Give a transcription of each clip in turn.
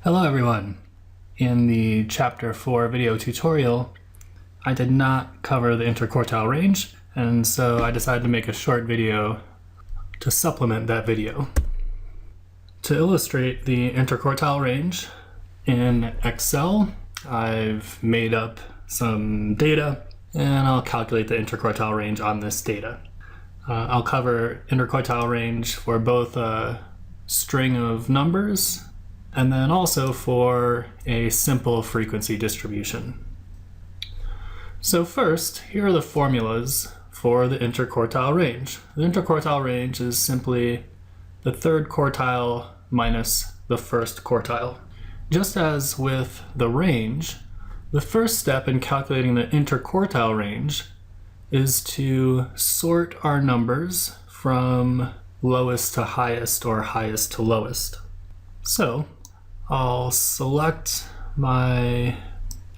Hello everyone! In the Chapter 4 video tutorial, I did not cover the interquartile range, and so I decided to make a short video to supplement that video. To illustrate the interquartile range in Excel, I've made up some data, and I'll calculate the interquartile range on this data. I'll cover interquartile range for both a string of numbers and then also for a simple frequency distribution. So first, here are the formulas for the interquartile range. The interquartile range is simply the third quartile minus the first quartile. Just as with the range, the first step in calculating the interquartile range is to sort our numbers from lowest to highest or highest to lowest. So I'll select my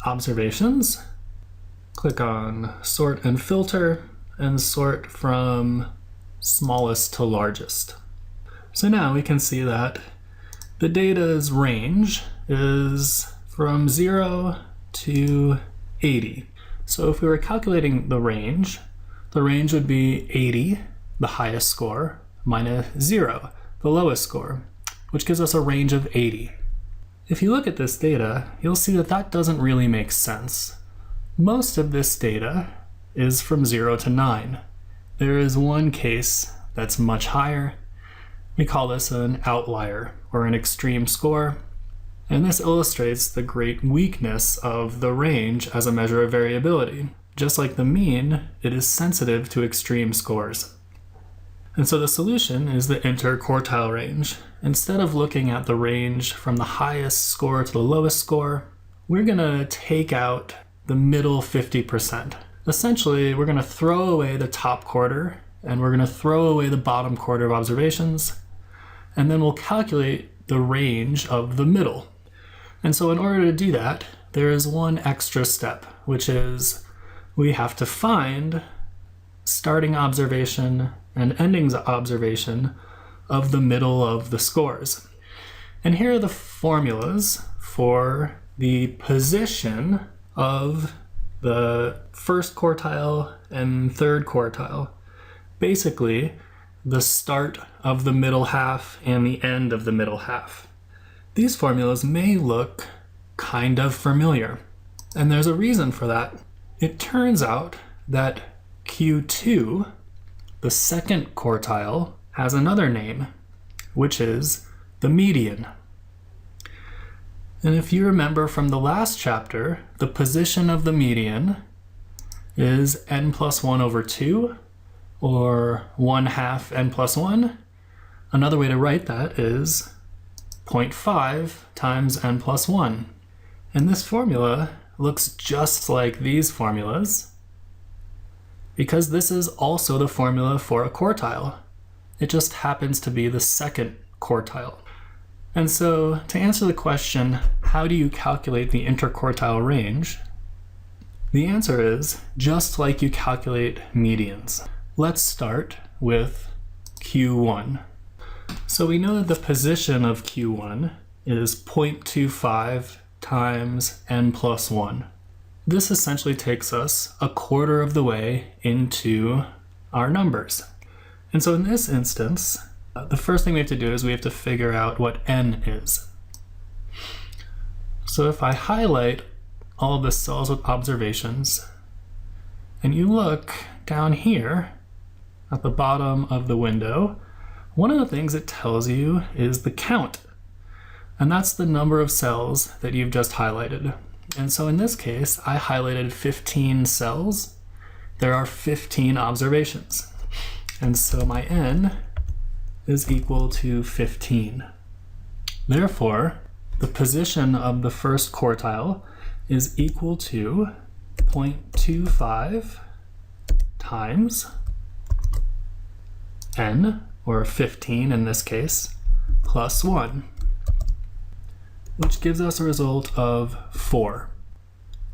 observations, click on Sort and Filter, and sort from smallest to largest. So now we can see that the data's range is from 0 to 80. So if we were calculating the range would be 80, the highest score, minus 0, the lowest score, which gives us a range of 80. If you look at this data, you'll see that that doesn't really make sense. Most of this data is from 0 to 9. There is one case that's much higher. We call this an outlier or an extreme score. And this illustrates the great weakness of the range as a measure of variability. Just like the mean, it is sensitive to extreme scores. And so the solution is the interquartile range. Instead of looking at the range from the highest score to the lowest score, we're going to take out the middle 50%. Essentially, we're going to throw away the top quarter, and we're going to throw away the bottom quarter of observations, and then we'll calculate the range of the middle. And so in order to do that, there is one extra step, which is we have to find starting observation and ending observation of the middle of the scores. And here are the formulas for the position of the first quartile and third quartile. Basically, the start of the middle half and the end of the middle half. These formulas may look kind of familiar, and there's a reason for that. It turns out that Q2, the second quartile, has another name, which is the median. And if you remember from the last chapter, the position of the median is n plus 1 over 2, or 1/2 n plus 1. Another way to write that is 0.5 times n plus 1. And this formula looks just like these formulas, because this is also the formula for a quartile. It just happens to be the second quartile. And so to answer the question, how do you calculate the interquartile range? The answer is just like you calculate medians. Let's start with Q1. So we know that the position of Q1 is 0.25 times n plus 1. This essentially takes us a quarter of the way into our numbers. And so in this instance, the first thing we have to do is we have to figure out what n is. So if I highlight all of the cells with observations, and you look down here at the bottom of the window, one of the things it tells you is the count. And that's the number of cells that you've just highlighted. And so in this case, I highlighted 15 cells. There are 15 observations. And so my n is equal to 15. Therefore, the position of the first quartile is equal to 0.25 times n, or 15 in this case, plus 1. Which gives us a result of 4.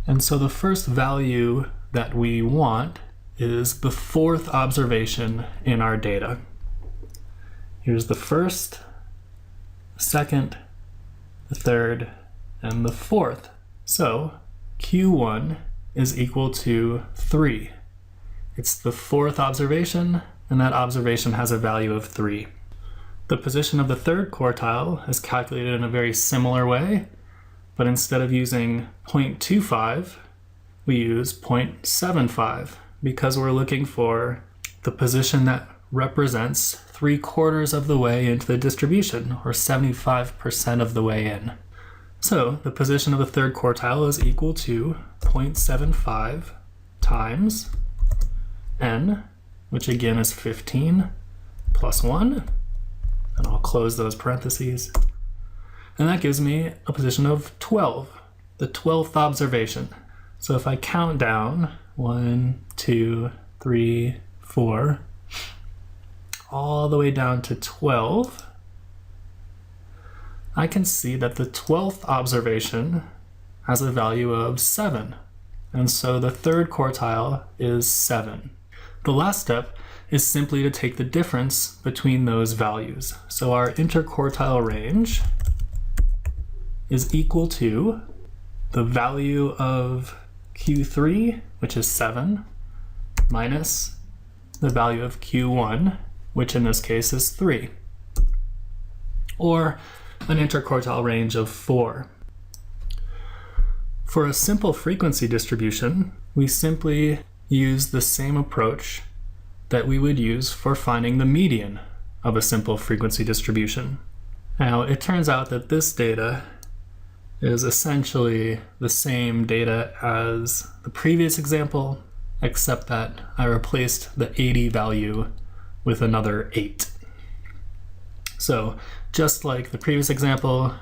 And so the first value that we want is the fourth observation in our data. Here's the first, second, the third, and the fourth. So Q1 is equal to 3. It's the fourth observation, and that observation has a value of 3. The position of the third quartile is calculated in a very similar way, but instead of using 0.25, we use 0.75 because we're looking for the position that represents 3/4 of the way into the distribution, or 75% of the way in. So the position of the third quartile is equal to 0.75 times n, which again is 15 plus 1, and I'll close those parentheses. And that gives me a position of 12, the 12th observation. So if I count down 1, 2, 3, 4, all the way down to 12, I can see that the 12th observation has a value of 7. And so the third quartile is 7. The last step is simply to take the difference between those values. So our interquartile range is equal to the value of Q3, which is 7, minus the value of Q1, which in this case is 3, or an interquartile range of 4. For a simple frequency distribution, we simply use the same approach that we would use for finding the median of a simple frequency distribution. Now, it turns out that this data is essentially the same data as the previous example, except that I replaced the 80 value with another 8. So just like the previous example,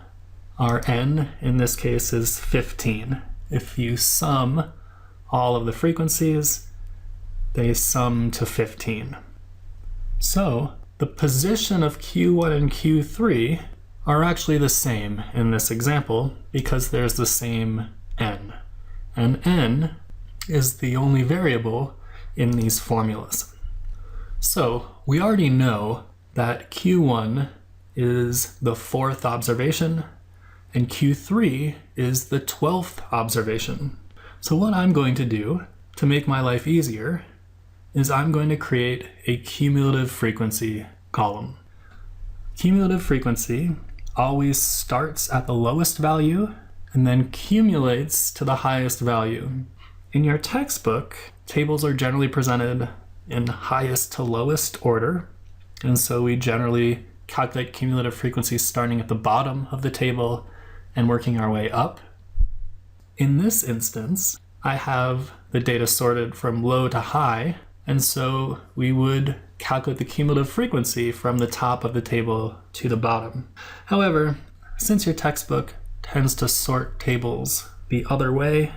our n in this case is 15. If you sum all of the frequencies, they sum to 15. So the position of Q1 and Q3 are actually the same in this example because there's the same n. And n is the only variable in these formulas. So we already know that Q1 is the 4th observation and Q3 is the 12th observation. So what I'm going to do to make my life easier is I'm going to create a cumulative frequency column. Cumulative frequency always starts at the lowest value and then cumulates to the highest value. In your textbook, tables are generally presented in highest to lowest order, and so we generally calculate cumulative frequency starting at the bottom of the table and working our way up. In this instance, I have the data sorted from low to high, and so we would calculate the cumulative frequency from the top of the table to the bottom. However, since your textbook tends to sort tables the other way,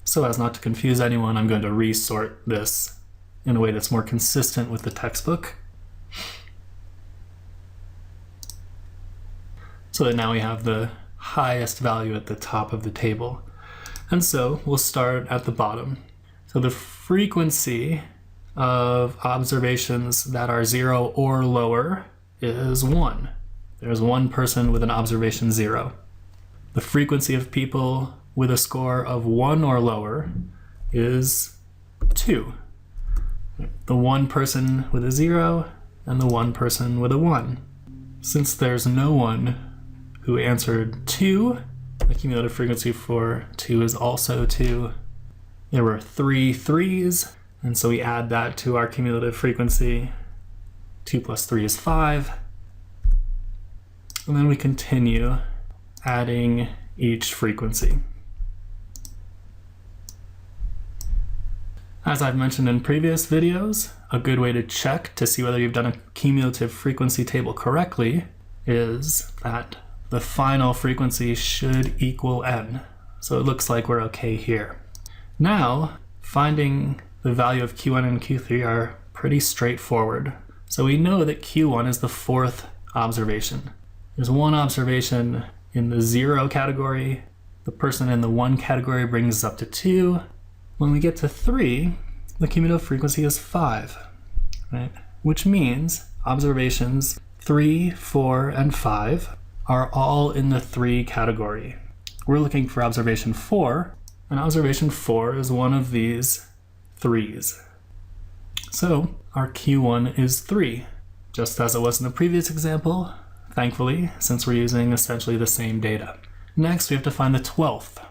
so as not to confuse anyone, I'm going to resort this in a way that's more consistent with the textbook. So that now we have the highest value at the top of the table. And so we'll start at the bottom. So the frequency of observations that are 0 or lower is 1. There's one person with an observation 0. The frequency of people with a score of 1 or lower is 2. The one person with a 0 and the one person with a 1. Since there's no one who answered 2, the cumulative frequency for 2 is also 2. There were 3 3s, and so we add that to our cumulative frequency. 2 plus 3 is 5. And then we continue adding each frequency. As I've mentioned in previous videos, a good way to check to see whether you've done a cumulative frequency table correctly is that the final frequency should equal n. So it looks like we're okay here. Now, finding the value of Q1 and Q3 are pretty straightforward. So we know that Q1 is the 4th observation. There's one observation in the 0 category. The person in the 1 category brings us up to 2. When we get to 3, the cumulative frequency is 5, right? Which means observations 3, 4, and 5 are all in the 3 category. We're looking for observation 4, and observation 4 is one of these 3s. So our Q1 is 3, just as it was in the previous example, thankfully, since we're using essentially the same data. Next, we have to find the 12th.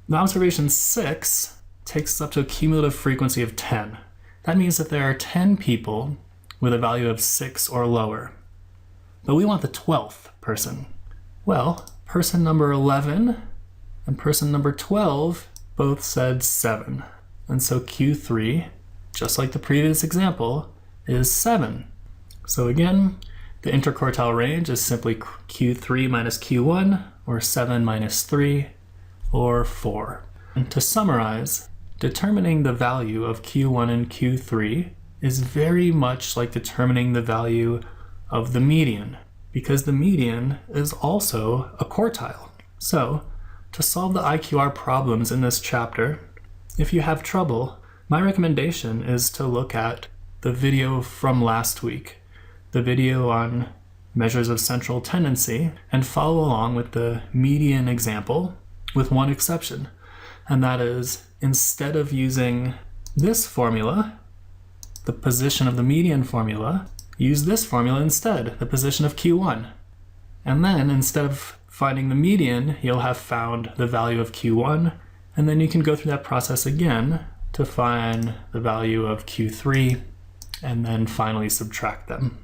The observation 6 takes us up to a cumulative frequency of 10. That means that there are 10 people with a value of 6 or lower. But we want the 12th person. Well, person number 11 and person number 12 both said 7. And so Q3, just like the previous example, is 7. So again, the interquartile range is simply Q3 minus Q1, or 7 minus 3, or 4. And to summarize, determining the value of Q1 and Q3 is very much like determining the value of the median, because the median is also a quartile. So, to solve the IQR problems in this chapter, if you have trouble, my recommendation is to look at the video from last week, the video on measures of central tendency, and follow along with the median example, with one exception, and that is, instead of using this formula, the position of the median formula, use this formula instead, the position of Q1. And then, instead of finding the median, you'll have found the value of Q1, and then you can go through that process again to find the value of Q3, and then finally subtract them.